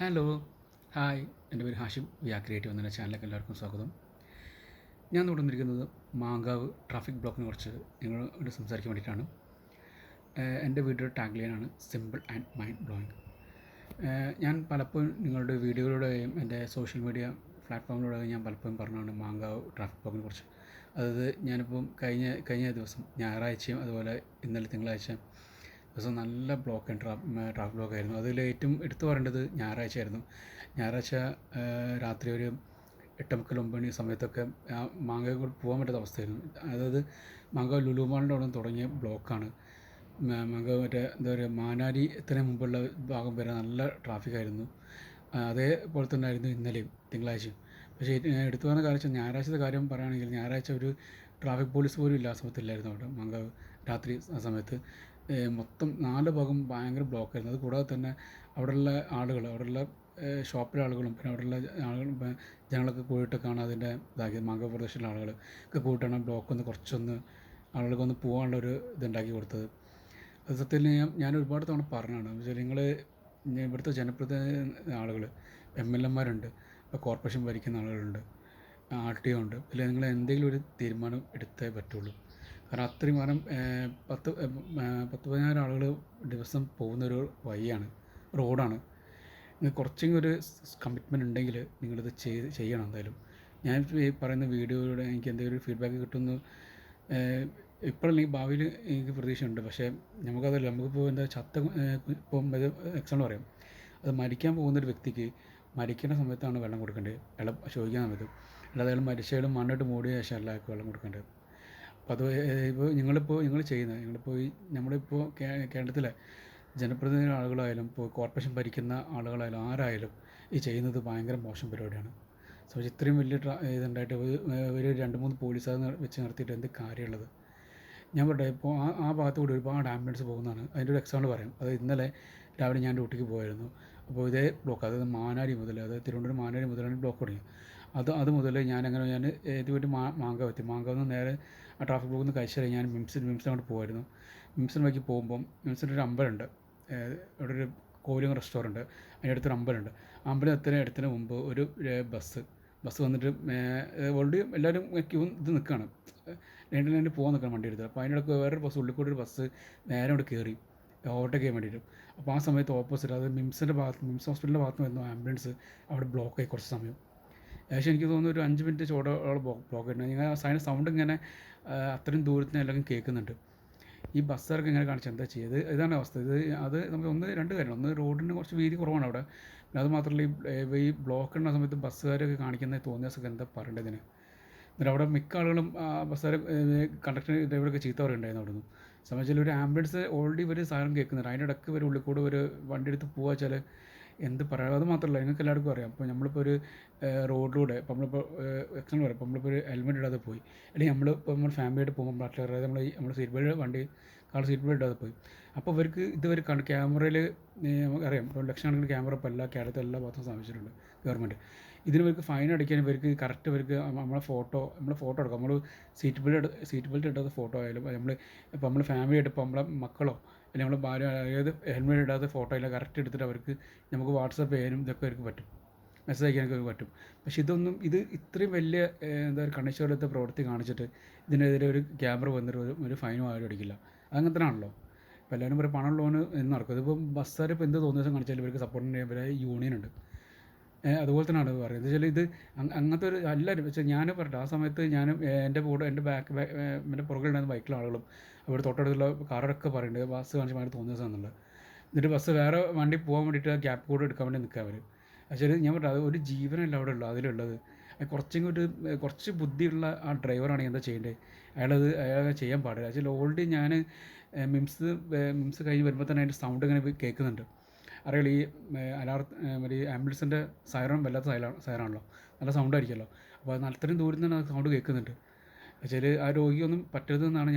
Hello, hi. എൻ്റെ പേര് Hashim. V R creative എന്ന ചാനലിലേക്ക് എല്ലാവർക്കും സ്വാഗതം. ഞാൻ ഇവിടെ വന്നിരിക്കുന്നത് മാങ്കാവ് ട്രാഫിക് ബ്ലോക്കിനെ കുറിച്ച് നിങ്ങളോട് സംസാരിക്കാൻ വേണ്ടിയിട്ടാണ്. എൻ്റെ വീഡിയോയുടെ ടാഗ് ലൈനാണ് സിമ്പിൾ ആൻഡ് മൈൻഡ് ബ്ലോയിങ്. ഞാൻ പലപ്പോഴും നിങ്ങളുടെ വീഡിയോയിലൂടെയും എൻ്റെ സോഷ്യൽ മീഡിയ പ്ലാറ്റ്ഫോമിലൂടെയും ഞാൻ പലപ്പോഴും പറഞ്ഞാണ് മാങ്കാവ് ട്രാഫിക് ബ്ലോക്കിനെ കുറിച്ച്. അതായത് ഞാനിപ്പം കഴിഞ്ഞ ദിവസം ഞായറാഴ്ചയും അതുപോലെ ഇന്നലെ തിങ്കളാഴ്ച ദിവസം നല്ല ബ്ലോക്ക് ട്രാഫിക് ബ്ലോക്ക് ആയിരുന്നു. അതിൽ ഏറ്റവും എടുത്തു പറയേണ്ടത് ഞായറാഴ്ച ആയിരുന്നു. ഞായറാഴ്ച രാത്രി ഒരു 8:30 9 മണി സമയത്തൊക്കെ മാങ്കാവ് കൂടി പോകാൻ പറ്റാത്ത അവസ്ഥയായിരുന്നു. അതായത് മാങ്കാവ് ലുലു മാളിൻ്റെ അവിടെ തുടങ്ങിയ ബ്ലോക്കാണ്. മാങ്കാവ് മറ്റേ എന്താ പറയുക, മാനാരി എത്തുന്നതിന് മുമ്പുള്ള ഭാഗം വരെ നല്ല ട്രാഫിക്കായിരുന്നു. അതേപോലെ തന്നെ ആയിരുന്നു ഇന്നലെയും തിങ്കളാഴ്ചയും. പക്ഷേ എടുത്തു പറഞ്ഞ കാര്യം വെച്ചാൽ ഞായറാഴ്ചത്തെ കാര്യം പറയുകയാണെങ്കിൽ ഞായറാഴ്ച ഒരു ട്രാഫിക് പോലീസ് പോലും ഇല്ല സമയത്തില്ലായിരുന്നു അവിടെ മാങ്കാവ് രാത്രി ആ സമയത്ത്. മൊത്തം 4 ഭാഗം ഭയങ്കര ബ്ലോക്കായിരുന്നു. അത് കൂടാതെ തന്നെ അവിടെയുള്ള അവിടെയുള്ള ഷോപ്പിലെ ആളുകളും പിന്നെ അവിടെയുള്ള ആളുകളും ജനങ്ങളൊക്കെ കൂടിയിട്ടൊക്കെയാണ് അതിൻ്റെ ഇതാക്കിയത്. മാങ്കാവ് പ്രദേശത്തുള്ള ആളുകൾ ഒക്കെ കൂടിയിട്ടാണ് ബ്ലോക്ക് കുറച്ചൊന്ന് ആളുകൾക്കൊന്ന് പോകാനുള്ളൊരു ഇതുണ്ടാക്കി കൊടുത്തത്. അത് സത്യത്തിൽ ഞാൻ ഒരുപാട് തവണ പറഞ്ഞതാണ്. എന്ന് വെച്ചാൽ നിങ്ങൾ ഇവിടുത്തെ ജനപ്രതിനിധി ആളുകൾ MLA മാരുണ്ട്, ഇപ്പോൾ കോർപ്പറേഷൻ ഭരിക്കുന്ന ആളുകളുണ്ട്, RTO ഉണ്ട്. ഇതിൽ നിങ്ങൾ എന്തെങ്കിലും ഒരു തീരുമാനം എടുത്തേ പറ്റുള്ളൂ. കാരണം അത്രയും കാരണം 10-15 ആളുകൾ ദിവസം പോകുന്നൊരു വഴിയാണ്, റോഡാണ്. നിങ്ങൾക്ക് കുറച്ചെങ്കിലും ഒരു കമ്മിറ്റ്മെൻറ്റ് ഉണ്ടെങ്കിൽ നിങ്ങളിത് ചെയ്യണം എന്തായാലും. ഞാൻ ഈ പറയുന്ന വീഡിയോയിലൂടെ എനിക്ക് എന്തെങ്കിലും ഒരു ഫീഡ്ബാക്ക് കിട്ടുമെന്ന് ഇപ്പോഴല്ലെങ്കിൽ ഭാവിയിൽ എനിക്ക് പ്രതീക്ഷയുണ്ട്. പക്ഷേ നമുക്കതല്ല, നമുക്കിപ്പോൾ എന്താ ഇപ്പം എക്സാമ്പിൾ പറയാം, അത് മരിക്കാൻ പോകുന്നൊരു വ്യക്തിക്ക് മരിക്കുന്ന സമയത്താണ് വെള്ളം കൊടുക്കേണ്ടത്, വെള്ളം ചോദിക്കാൻ സമയത്ത്. അല്ലാതെ അയാൾ മരിച്ചാലും മണ്ണിട്ട് മൂടിയ ശേഷം എല്ലാവർക്കും വെള്ളം കൊടുക്കേണ്ടത്. അപ്പോൾ അത് ഇപ്പോൾ നിങ്ങൾ ചെയ്യുന്നത് നിങ്ങളിപ്പോൾ നമ്മളിപ്പോൾ കേരളത്തിലെ ജനപ്രതിനിധി ആളുകളായാലും ഇപ്പോൾ കോർപ്പറേഷൻ ഭരിക്കുന്ന ആളുകളായാലും ആരായാലും ഈ ചെയ്യുന്നത് ഭയങ്കര മോശം പരിപാടിയാണ്. സോ ഇത്രയും വലിയ ഇതുണ്ടായിട്ട് ഒരു 2-3 പോലീസുകാർ വെച്ച് നിർത്തിയിട്ട് എന്ത് കാര്യമുള്ളത്? ഞാൻ പറയട്ടെ, ഇപ്പോൾ ആ ഭാഗത്ത് കൂടി ഒരുപാട് ആംബുലൻസ് പോകുന്നതാണ്. അതിൻ്റെ ഒരു എക്സാമ്പിൾ പറയാം. അത് ഇന്നലെ രാവിലെ ഞാൻ ഡ്യൂട്ടിക്ക് പോയായിരുന്നു. അപ്പോൾ ഇതേ ബ്ലോക്ക്, അതായത് മാനാരി മുതൽ, അതായത് തിരുവനന്തപുരം മാനാരി മുതലാണ് ബ്ലോക്ക് തുടങ്ങിയത്. അത് മുതൽ ഞാൻ ഇതുമായിട്ട് മാങ്കാവ് എത്തി. മാങ്കാവ് നിന്ന് നേരെ ആ ട്രാഫിക് ബ്ലോക്കിൽ നിന്ന് കഴിച്ചാൽ ഞാൻ മിംസിനങ്ങോട്ട് പോകുമായിരുന്നു. മിംസിന് വഴിക്ക് പോകുമ്പം മിംസിൻ്റെ ഒരു അമ്പലമുണ്ട്, അവിടെ ഒരു കോവിലങ്ങ് റെസ്റ്റോറൻറ്റ്, അതിൻ്റെ അടുത്തൊരു അമ്പലമുണ്ട്. അമ്പലം എടുത്തതിന് മുമ്പ് ഒരു ബസ് വന്നിട്ട് ഓൾറെഡി എല്ലാവരും ഇത് നിൽക്കുകയാണ്, ലൈനിൽ പോകാൻ നിൽക്കണം വണ്ടി എടുത്ത്. അപ്പോൾ അതിനിടയ്ക്ക് വേറൊരു ബസ്, ഉള്ളിൽ കൂടി ഒരു ബസ് നേരെ അവിടെ കയറി ഓവർടേക്ക് ചെയ്യാൻ വേണ്ടിയിട്ട്. അപ്പോൾ ആ സമയത്ത് ഓപ്പോസിറ്റ്, അത് മിംസ് ഹോസ്പിറ്റലിൻ്റെ ഭാഗത്ത് വരുന്ന ആംബുലൻസ് അവിടെ ബ്ലോക്കായി കുറച്ച് സമയം. ഏകദേശം എനിക്ക് തോന്നുന്നു ഒരു 5 മിനിറ്റ് ചോടോളം ബ്ലോക്ക് ആയിട്ടുണ്ട്. ഇങ്ങനെ അതിൻ്റെ സൗണ്ട് ഇങ്ങനെ അത്രയും ദൂരത്തിന് എല്ലാവരും കേൾക്കുന്നുണ്ട്. ഈ ബസ്സുകാർക്ക് ഇങ്ങനെ കാണിച്ചാൽ എന്താ ചെയ്യുക? ഇതാണ് അവസ്ഥ. അത് നമുക്ക് 2 കാര്യമാണ്. ഒന്ന്, റോഡിന് കുറച്ച് വീതി കുറവാണ് അവിടെ. പിന്നെ അത് മാത്രമല്ല, ഈ ബ്ലോക്ക് ഉള്ള സമയത്ത് ബസ്സുകാരൊക്കെ കാണിക്കുന്ന തോന്നിയ എന്താ പറയേണ്ടതിന്. എന്നിട്ട് അവിടെ മിക്ക ആളുകളും ബസ്സുകാർ കണ്ടക്ടർ ഡ്രൈവറൊക്കെ ചീത്ത പറയുന്നുണ്ടായിരുന്നു അവിടെ നിന്ന്. സംബന്ധിച്ചാൽ ഒരു ആംബുലൻസ് ഓൾറെഡി ഒരു സാധനം കേൾക്കുന്നുണ്ട്, അതിൻ്റെ ഇടയ്ക്ക് ഒരു ഉള്ളിൽ കൂടെ ഒരു വണ്ടി എടുത്ത് പോകുക വെച്ചാൽ എന്ത് പറയാം. അത് മാത്രമല്ല, നിങ്ങൾക്ക് എല്ലാവർക്കും അറിയാം, ഇപ്പോൾ നമ്മളിപ്പോൾ ഒരു റോഡിലൂടെ ഇപ്പോൾ നമ്മളിപ്പോൾ എക്സാമ്പിൾ പറയാം, ഇപ്പോൾ നമ്മളിപ്പോൾ ഒരു ഹെൽമെറ്റ് ഇടാതെ പോയി, അല്ലെങ്കിൽ നമ്മൾ ഫാമിലിയായിട്ട് പോകുമ്പോൾ അറിയാതെ നമ്മൾ seat belt car seat belt ഇടാതെ പോയി. അപ്പോൾ ഇവർക്ക് ഇതുവരെ ക്യാമറയിൽ നമുക്കറിയാം, ഇപ്പോൾ ലക്ഷക്കണക്കിന് ക്യാമറ ഇപ്പോൾ എല്ലാ കേരളത്തിലെ എല്ലാ ഭാഗത്തും സ്ഥാപിച്ചിട്ടുണ്ട് ഗവൺമെൻറ്. ഇതിന് ഇവർക്ക് ഫൈൻ അടിക്കാൻ ഇവർക്ക് കറക്റ്റ് ഇവർക്ക് നമ്മളെ ഫോട്ടോ എടുക്കാം. നമ്മൾ സീറ്റ് ബെൽറ്റ് ഇടാത്ത ഫോട്ടോ ആയാലും, ഇപ്പോൾ നമ്മൾ ഫാമിലിയായിട്ട് ഇപ്പോൾ നമ്മളെ മക്കളോ അല്ലെങ്കിൽ നമ്മളെ ഭാര്യ ഏത് ഹെൽമെറ്റ് ഇടാത്ത ഫോട്ടോ എല്ലാം കറക്റ്റ് എടുത്തിട്ട് അവർക്ക് നമുക്ക് വാട്സപ്പ് ചെയ്യാനും ഇതൊക്കെ അവർക്ക് പറ്റും, മെസ്സേജ് അയക്കാനൊക്കെ പറ്റും. പക്ഷേ ഇത് ഇത്രയും വലിയ എന്താ പറയുക കണ്ണിച്ചോരത്തെ പ്രവൃത്തി കാണിച്ചിട്ട് ഇതിനെതിരെ ഒരു ക്യാമറ വന്നിട്ട് ഒരു ഫൈനും ആരും അടിക്കില്ല. അതങ്ങനെ തന്നെ ആണല്ലോ. ഇപ്പോൾ എല്ലാവരും പറയും പണമുള്ളവന് എന്ന് നടക്കും. ഇതിപ്പം ബസ്സുകാർ ഇപ്പോൾ എന്ത് തോന്നിയ ദിവസം കാണിച്ചാലും ഇവർക്ക് സപ്പോർട്ട് ചെയ്യാൻ ഇവരെ യൂണിയൻ ഉണ്ട്. അതുപോലെ തന്നെയാണ് പറയുന്നത്. എന്താ വെച്ചാൽ ഇത് അങ്ങനത്തെ ഒരു എല്ലാവരും വെച്ചാൽ ഞാൻ പറയട്ടെ, ആ സമയത്ത് ഞാനും എൻ്റെ എൻ്റെ പുറകിലുണ്ടായിരുന്ന ബൈക്കിലെ ആളുകളും അവിടെ തൊട്ടടുത്തുള്ള കാറൊക്കെ പറയുന്നുണ്ട് ബസ് കാണിച്ച് ഭയങ്കര തോന്നിയ ദിവസം എന്നുള്ളത്. എന്നിട്ട് ബസ് വേറെ വണ്ടി പോകാൻ വേണ്ടിയിട്ട് ഗ്യാപ്പ് കോഡ് എടുക്കാൻ വേണ്ടി നിൽക്കുക അവർ. പക്ഷേ ഞാൻ പറഞ്ഞു, അത് ഒരു ജീവനല്ല അവിടെ അതിലുള്ളത്. കുറച്ച് ബുദ്ധിയുള്ള ആ ഡ്രൈവറാണെങ്കിൽ എന്താ ചെയ്യേണ്ടത്? അയാൾ ചെയ്യാൻ പാടില്ല. ആക്ച്വലി ഓൾറെഡി ഞാൻ മിംസ് കഴിഞ്ഞ് വരുമ്പോൾ തന്നെ അതിൻ്റെ സൗണ്ട് ഇങ്ങനെ കേൾക്കുന്നുണ്ട്. അറിയില്ല, ഈ മറ്റേ ആംബുലൻസിൻ്റെ സൈറൺ വല്ലാത്ത സൈറാണല്ലോ, നല്ല സൗണ്ട് ആയിരിക്കുമല്ലോ. അപ്പോൾ അത് അത്രയും ദൂരത്ത് തന്നെ സൗണ്ട് കേൾക്കുന്നുണ്ട്. വെച്ചാൽ ആ രോഗിയൊന്നും പറ്റരുതെന്നാണ്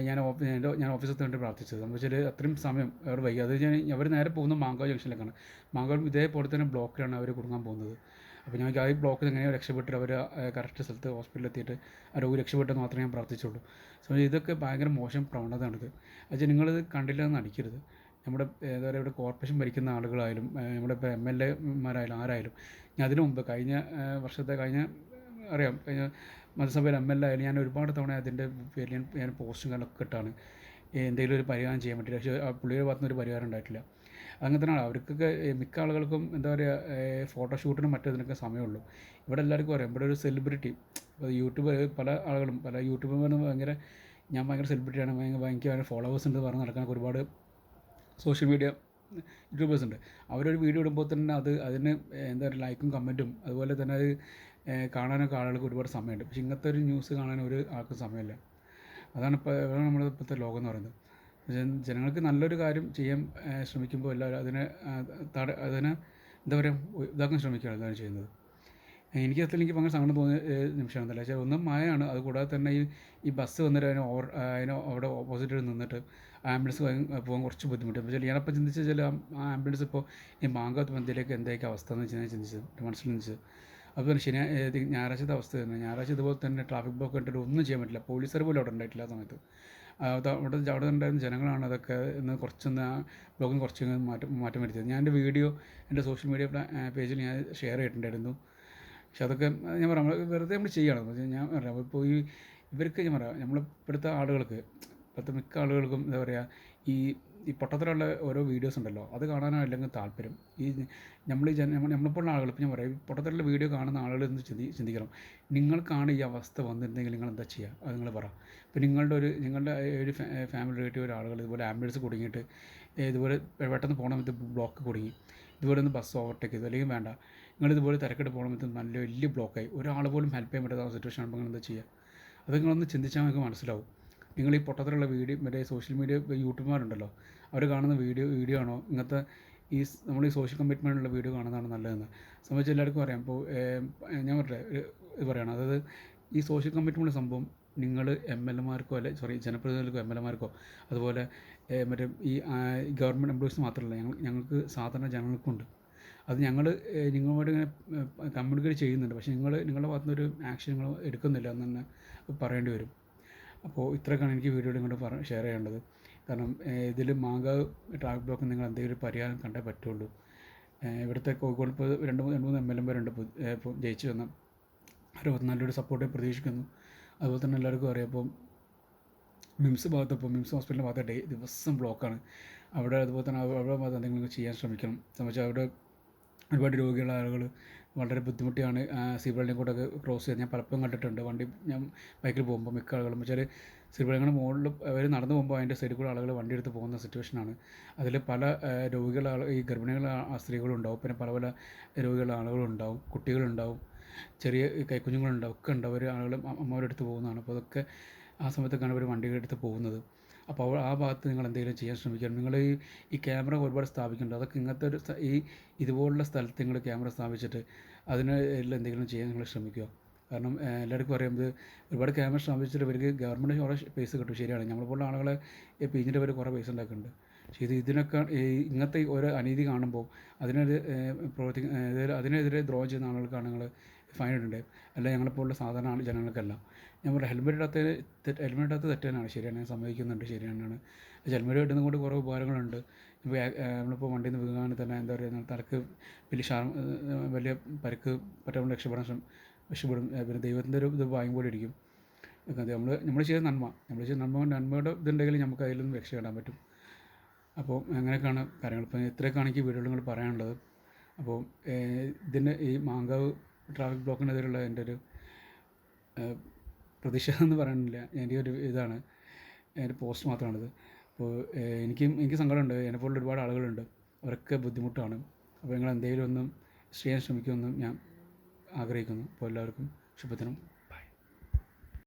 ഞാൻ ഓഫീസിൽ വേണ്ടി പ്രാർത്ഥിച്ചത്. എന്ന് വെച്ചാൽ അത്രയും സമയം അവർ വൈകി. അത് അവർ നേരെ പോകുന്നത് മാങ്കാവ് ജംഗ്ഷനിലേക്കാണ്. മാങ്കാവ് ഇതേപോലെ തന്നെ ബ്ലോക്കിലാണ് അവർ കുടുങ്ങാൻ പോകുന്നത്. അപ്പോൾ ഞങ്ങൾക്ക് ആ ബ്ലോക്കിൽ എങ്ങനെയോ രക്ഷപ്പെട്ടിട്ട് അവർ കറക്റ്റ് സ്ഥലത്ത് ഹോസ്പിറ്റലിൽ എത്തിയിട്ട് ആ രോഗി രക്ഷപ്പെട്ടെന്ന് മാത്രമേ ഞാൻ പ്രാർത്ഥിച്ചുള്ളൂ. സോ ഇതൊക്കെ ഭയങ്കര മോശം പ്രവണതയാണിത്. അത് നിങ്ങളിത് കണ്ടില്ല എന്ന് നടിക്കരുത്. നമ്മുടെ എന്താ പറയുക ഇവിടെ കോർപ്പറേഷൻ ഭരിക്കുന്ന ആളുകളായാലും നമ്മുടെ ഇപ്പോൾ MLA മാരായാലും ആരായാലും ഞാൻ അതിനു മുമ്പ് കഴിഞ്ഞ കഴിഞ്ഞ മന്ത്രിസഭയിൽ MLA ആയാലും ഞാൻ ഒരുപാട് തവണ അതിൻ്റെ പേരിൽ ഞാൻ പോസ്റ്റും കാര്യങ്ങളൊക്കെ ഇട്ടാണ് എന്തെങ്കിലും ഒരു പരിഹാരം ചെയ്യാൻ പറ്റില്ല. പക്ഷേ ആ പുള്ളിയുടെ ഭാഗത്തുനിന്ന് ഒരു പരിഹാരം ഉണ്ടായിട്ടില്ല. അങ്ങനെ തന്നെയാണ് അവർക്കൊക്കെ മിക്ക ആളുകൾക്കും എന്താ പറയുക ഫോട്ടോഷൂട്ടിനും മറ്റേതിനൊക്കെ സമയമുള്ളൂ. ഇവിടെ എല്ലാവർക്കും അറിയാം ഇവിടെ ഒരു സെലിബ്രിറ്റി യൂട്യൂബ് പല ആളുകളും പല യൂട്യൂബർമാരും ഞാൻ ഭയങ്കര സെലിബ്രിറ്റിയാണ് ഭയങ്കര ഫോളോവേഴ്സ് ഉണ്ട് പറഞ്ഞ് നടക്കാൻ ഒരുപാട് സോഷ്യൽ മീഡിയ യൂട്യൂബേഴ്സ് ഉണ്ട്. അവരൊരു വീഡിയോ ഇടുമ്പോൾ തന്നെ അതിന് എന്താ പറയുക ലൈക്കും കമൻറ്റും അതുപോലെ തന്നെ അത് കാണാനൊക്കെ ആളുകൾക്ക് ഒരുപാട് സമയമുണ്ട്. പക്ഷേ ഇങ്ങനത്തെ ഒരു ന്യൂസ് കാണാൻ ഒരു ആൾക്കും സമയമില്ല. അതാണ് നമ്മുടെ ഇപ്പോഴത്തെ ലോകം എന്ന് പറയുന്നത്. ജനങ്ങൾക്ക് നല്ലൊരു കാര്യം ചെയ്യാൻ ശ്രമിക്കുമ്പോൾ എല്ലാവരും അതിനെ എന്താ പറയുക ഇതാക്കാൻ ശ്രമിക്കുകയാണ് എല്ലാവരും ചെയ്യുന്നത്. എനിക്ക് ഭയങ്കര സങ്കടം തോന്നിയ നിമിഷമാണെന്നല്ല പക്ഷേ ഒന്നും മഴയാണ്. അതുകൂടാതെ തന്നെ ഈ ബസ് വന്നിട്ട് അതിന് അവിടെ ഓപ്പോസിറ്റ് നിന്നിട്ട് ആംബുലൻസ് പോകാൻ കുറച്ച് ബുദ്ധിമുട്ട്. പക്ഷേ ഞാനപ്പോൾ ചിന്തിച്ചാൽ ആ ആംബുലൻസ് ഇപ്പോൾ ഈ മാങ്കാത്ത് മന്തിയിലേക്ക് എന്തായിരിക്കും അവസ്ഥ എന്ന് വെച്ചാൽ ഞാൻ ചിന്തിച്ചത് എൻ്റെ മനസ്സിൽ ചിന്തിച്ചത്. അതുപോലെ ഞായറാഴ്ചത്തെ അവസ്ഥ തന്നെ ഞായറാഴ്ച ഇതുപോലെ തന്നെ ട്രാഫിക് ബ്ലോക്ക് കണ്ടിട്ട് ഒന്നും ചെയ്യാൻ പറ്റില്ല. പോലീസുകാർ പോലും അവിടെ ഉണ്ടായിട്ടില്ല ആ സമയത്ത്. അവിടെ ഉണ്ടായിരുന്ന ജനങ്ങളാണ് അതൊക്കെ കുറച്ചൊന്ന് ആ ബ്ലോഗിന് കുറച്ച് മാറ്റം വരുത്തിയത്. ഞാൻ എൻ്റെ വീഡിയോ എൻ്റെ സോഷ്യൽ മീഡിയ പേജിൽ ഞാൻ ഷെയർ ചെയ്തിട്ടുണ്ടായിരുന്നു. പക്ഷെ അതൊക്കെ ഞാൻ പറയാം വെറുതെ നമ്മൾ ചെയ്യണം. ഞാൻ പറയാം ഇപ്പോൾ ഇവർക്ക് ഞാൻ പറയാം ഇവിടുത്തെ ആളുകൾക്ക് ഇപ്പോഴത്തെ മിക്ക ആളുകൾക്കും എന്താ പറയുക ഈ പൊട്ടത്തരമുള്ള ഓരോ വീഡിയോസ് ഉണ്ടല്ലോ അത് കാണാനോ അല്ലെങ്കിൽ താല്പര്യം. നമ്മളിപ്പോഴുള്ള ആളുകൾ ഇപ്പോൾ ഞാൻ പറയാം ഈ പൊട്ടത്തരമുള്ള വീഡിയോ കാണുന്ന ആളുകൾ എന്ന് ചിന്തിക്കണം. നിങ്ങൾക്കാണ് ഈ അവസ്ഥ വന്നിരുന്നെങ്കിൽ നിങ്ങൾ എന്താ ചെയ്യുക അത് നിങ്ങൾ പറ. ഇപ്പോൾ നിങ്ങളുടെ ഒരു ഫാമിലി റിലേറ്റീവ് ആളുകൾ ഇതുപോലെ ആംബുലൻസ് കുടുങ്ങിയിട്ട് ഇതുപോലെ പെട്ടെന്ന് പോകണം ഇത് ബ്ലോക്ക് കുടുങ്ങി ഇതുപോലെ ഒന്ന് ബസ് ഓവർടേക്ക് ചെയ്തു അല്ലെങ്കിൽ വേണ്ട നിങ്ങളിതുപോലെ തിരക്കിട്ട് പോകണമെങ്കിൽ നല്ല വലിയ ബ്ലോക്കായി ഒരാൾ പോലും ഹെൽപ്പ് ചെയ്യാൻ പറ്റാത്ത സിറ്റുവേഷൻ ആകുമ്പോൾ നിങ്ങൾ എന്താ ചെയ്യുക? അത് നിങ്ങളൊന്ന് ചിന്തിച്ചാൽ നിങ്ങൾക്ക് മനസ്സിലാവും. നിങ്ങൾ ഈ പൊട്ടത്തിലുള്ള വീഡിയോ മറ്റേ സോഷ്യൽ മീഡിയ യൂട്യൂബർമാരുണ്ടല്ലോ അവർ കാണുന്ന വീഡിയോ ആണോ ഇങ്ങനത്തെ നമ്മൾ ഈ സോഷ്യൽ കമ്മിറ്റ്മെൻറ്റുള്ള വീഡിയോ കാണുന്നതാണ് നല്ലതെന്ന് സംബന്ധിച്ച് എല്ലാവർക്കും അറിയാം. ഇപ്പോൾ ഞാൻ പറഞ്ഞില്ലേ ഇത് പറയുകയാണ് അതായത് ഈ സോഷ്യൽ കമ്മിറ്റ്മെൻറ്റ് സംഭവം നിങ്ങൾ MLA മാർക്കോ ജനപ്രതിനിധികൾക്കോ MLA മാർക്കോ അതുപോലെ മറ്റേ ഈ ഗവൺമെൻറ് എംപ്ലോയീസ് മാത്രമല്ല ഞങ്ങൾക്ക് സാധാരണ ജനങ്ങൾക്കുണ്ട്. അത് നിങ്ങളുമായിട്ട് ഇങ്ങനെ കമ്മ്യൂണിക്കേറ്റ് ചെയ്യുന്നുണ്ട്. പക്ഷേ നിങ്ങളുടെ ഭാഗത്തുനിന്ന് ഒരു ആക്ഷൻ നിങ്ങൾ എടുക്കുന്നില്ല എന്ന് തന്നെ പറയേണ്ടി വരും. അപ്പോൾ ഇത്രയൊക്കെയാണ് എനിക്ക് വീഡിയോയിൽ ഇങ്ങോട്ട് ഷെയർ ചെയ്യേണ്ടത്. കാരണം ഇതിൽ മാങ്കാവ് ട്രാഫിക് ബ്ലോക്ക് നിങ്ങൾ എന്തെങ്കിലും ഒരു പരിഹാരം കണ്ടേ പറ്റുള്ളൂ. ഇവിടുത്തെ കോഴിക്കോട് ഇപ്പോൾ രണ്ട് മൂന്ന് MLA മാരുണ്ട് ഇപ്പോൾ ജയിച്ചു വന്ന അവർ നല്ലൊരു സപ്പോർട്ട് പ്രതീക്ഷിക്കുന്നു. അതുപോലെ തന്നെ എല്ലാവർക്കും അറിയാം ഇപ്പോൾ മിംസ് ഹോസ്പിറ്റലിൻ്റെ ഭാഗത്ത് ദിവസം ബ്ലോക്കാണ്. അതുപോലെ തന്നെ അവരുടെ ഭാഗത്ത് എന്തെങ്കിലും ചെയ്യാൻ ശ്രമിക്കണം. സംബന്ധിച്ച് അവിടെ ഒരുപാട് രോഗികളുള്ള ആളുകൾ വളരെ ബുദ്ധിമുട്ടിയാണ് സീബ്ര കൂടെയൊക്കെ ക്രോസ് ചെയ്ത് ഞാൻ പലപ്പോഴും കണ്ടിട്ടുണ്ട്. ഞാൻ ബൈക്കിൽ പോകുമ്പോൾ മിക്ക ആളുകളും വെച്ചാൽ സീബ്രയുടെ മുകളിൽ അവർ നടന്നു പോകുമ്പോൾ അതിൻ്റെ സൈഡിൽ കൂടെ ആളുകൾ വണ്ടി എടുത്ത് പോകുന്ന സിറ്റുവേഷനാണ്. അതിൽ പല ഈ ഗർഭിണികളായ സ്ത്രീകളുണ്ടാവും, പിന്നെ പല രോഗികളുള്ള ആളുകളുണ്ടാവും, കുട്ടികളുണ്ടാവും, ചെറിയ കൈക്കുഞ്ഞുങ്ങളുണ്ടാവും, ഒക്കെ ഉണ്ട്. അവർ അമ്മമാരുടെ അടുത്ത് പോകുന്നതാണ്. അപ്പോൾ അതൊക്കെ ആ സമയത്തൊക്കെയാണ് അവർ വണ്ടികളെടുത്ത് പോകുന്നത്. അപ്പോൾ ആ ഭാഗത്ത് നിങ്ങൾ എന്തെങ്കിലും ചെയ്യാൻ ശ്രമിക്കണം. നിങ്ങൾ ഈ ക്യാമറ ഒരുപാട് സ്ഥാപിക്കുന്നുണ്ട്. അതൊക്കെ ഇങ്ങനത്തെ ഇതുപോലുള്ള സ്ഥലത്ത് നിങ്ങൾ ക്യാമറ സ്ഥാപിച്ചിട്ട് എല്ലാം എന്തെങ്കിലും ചെയ്യാൻ നിങ്ങൾ ശ്രമിക്കുക. കാരണം എല്ലാവർക്കും അറിയാം ഒരുപാട് ക്യാമറ സ്ഥാപിച്ചിട്ട് ഇവർക്ക് ഗവൺമെൻറ് കുറേ പൈസ കിട്ടും. ശരിയാണ്, നമ്മളെപ്പോലുള്ള ആളുകളെ പിഴിഞ്ഞിട്ട് അവർ കുറേ പൈസ ഉണ്ടാക്കുന്നുണ്ട്. പക്ഷേ ഇതിനൊക്കെ ഇങ്ങനത്തെ ഓരോ അനീതി കാണുമ്പോൾ അതിനെതിരെ ദ്രോഹം ചെയ്യുന്ന ആളുകൾക്കാണ് നിങ്ങൾ ഫൈൻ ഇടേണ്ടത്. അല്ല ഞങ്ങളെപ്പോലുള്ള സാധാരണ ജനങ്ങൾക്കല്ല. ഞാൻ പറയാം ഹെൽമെറ്റ് ഇടാത്ത തെറ്റ് തന്നെയാണ്. ശരിയാണ്, ഞാൻ സമ്മതിക്കുന്നുണ്ട്, ശരിയാണ്. ഹെൽമെറ്റ് ഇടുന്നത് കൊണ്ട് കുറേ ഉപകാരങ്ങളുണ്ട്. ഇപ്പോൾ നമ്മളിപ്പോൾ വണ്ടിയിൽ നിന്ന് വീഴുകയാണെങ്കിൽ തന്നെ എന്താ പറയുക തലക്ക് വലിയ പരിക്ക് പറ്റാൻ രക്ഷപ്പെടും. പിന്നെ ദൈവത്തിൻ്റെ ഒരു ഇത് ഭാഗ്യം പോലെ ഇരിക്കും. നമ്മൾ ചെയ്ത നന്മയുടെ ഇതുണ്ടെങ്കിൽ നമുക്ക് അതിൽ നിന്ന് രക്ഷ നേടാൻ പറ്റും. അപ്പോൾ അങ്ങനെയൊക്കെയാണ് കാര്യങ്ങൾ. ഇപ്പോൾ ഇത്രയൊക്കെയാണ് എനിക്ക് വീഡിയോയിൽ നിങ്ങൾ പറയാനുള്ളത്. അപ്പോൾ ഈ മാങ്കാവ് ട്രാഫിക് ബ്ലോക്കിനെതിരെയുള്ള എൻ്റെ ഒരു പ്രതിഷേധം എന്ന് പറയാനില്ല, എൻ്റെ ഒരു ഇതാണ്, എൻ്റെ പോസ്റ്റ് മാത്രമാണിത്. അപ്പോൾ എനിക്ക് സങ്കടമുണ്ട്. എന്നെപ്പോലുള്ള ഒരുപാട് ആളുകളുണ്ട്, അവരൊക്കെ ബുദ്ധിമുട്ടാണ്. അപ്പോൾ നിങ്ങൾ എന്തെങ്കിലും ഒന്നും ചെയ്യാൻ ശ്രമിക്കുമെന്നും ഞാൻ ആഗ്രഹിക്കുന്നു. അപ്പോൾ എല്ലാവർക്കും ശുഭദിനം.